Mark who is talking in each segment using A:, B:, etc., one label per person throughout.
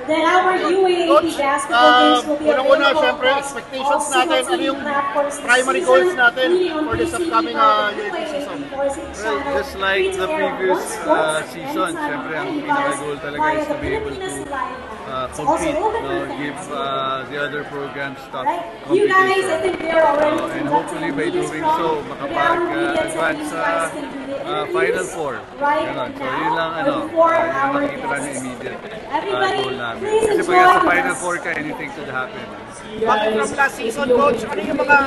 A: then our UAAP basketball games will be
B: unang-una,
A: available
B: syempre,
A: across
B: expectations
A: all
B: natin, ano yung primary goals natin for this upcoming UAAP season?
C: Well, just like the previous season, syempre ang pinaka-goal talaga is to be able to compete, give the other programs tough competition. And hopefully by doing so, makapag-advance sa Final Four. Ganun. So yun lang yun ang makikita namin immediate goal namin. Kasi pag sa Final Four ka, anything could happen.
B: Back from last season, Coach, ano yung mga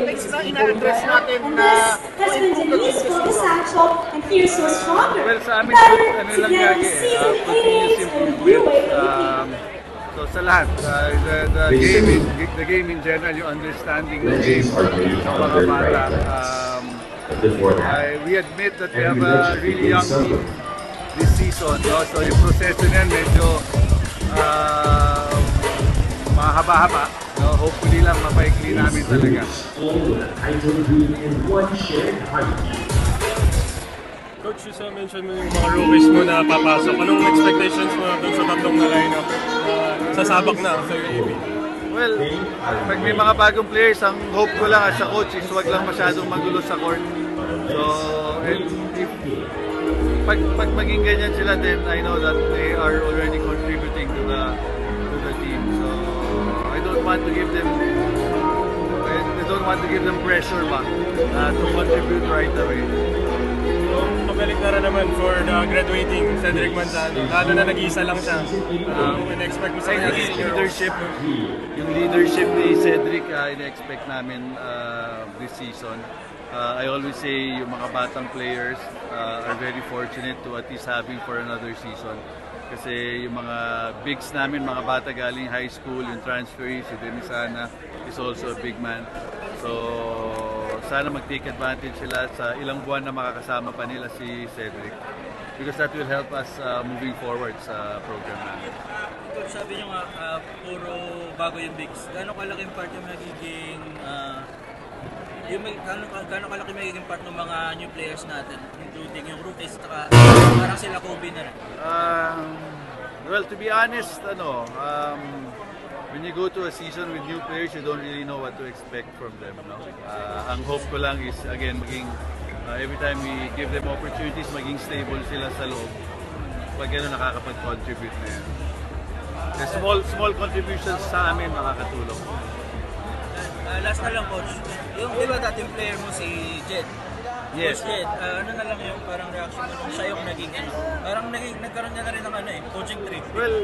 B: things na ina-address natin na to improve the season?
C: Well, sa amin, ano lang lagi continuous improvement. So sa lahat, the game in general, yung understanding the game ng mga bata. We admit that we have a really young team this season. So yung proseso niyan medyo mahaba-haba. Hopefully lang mapaikli namin talaga.
D: Coach, you mention mo yung mga rookies mo na papasok. Anong expectations mo dun sa tatlong na lineup? Sasabak na sa UAAP?
C: Well, pag may mga bagong players, ang hope ko lang as a coach is wag lang masyadong magulo sa court. So, and if pag maging ganyan sila, then I know that they are already contributing to the team. So, I don't want to give them pressure ba to contribute right away.
D: So, pabalik na rin naman for the graduating Cedric Manzano. Lalo na nag-iisa lang siya. In-expect mo sa kanya
C: yung leadership ni Cedric, in-expect namin this season. I always say yung mga batang players are very fortunate to at least having for another season. Kasi yung mga bigs namin, mga bata galing high school, yung transferee, si Denisana is also a big man. So, sana mag-take advantage sila sa ilang buwan na makakasama pa nila si Cedric. Because that will help us moving forward sa program namin.
E: Coach, sabi nyo nga, puro bago yung bigs. Gano'ng kalaking part yung magiging gano'ng kalaki magiging part ng mga new players natin, including yung rookies, parang sila Kobe na rin?
C: Well, to be honest, when you go to a season with new players, you don't really know what to expect from them. No? Ang hope ko lang is, again, every time we give them opportunities, maging stable sila sa loob. Pag gano'n nakakapag-contribute na yan. Small contributions sa amin makakatulong.
E: Last na lang, Coach. Yung di ba dating player mo si Jed?
C: Yes.
E: Coach Jed, ano na lang yung parang reaction mo nung siya yung naging parang nagkaroon niya na rin ng coaching trip?
C: Well,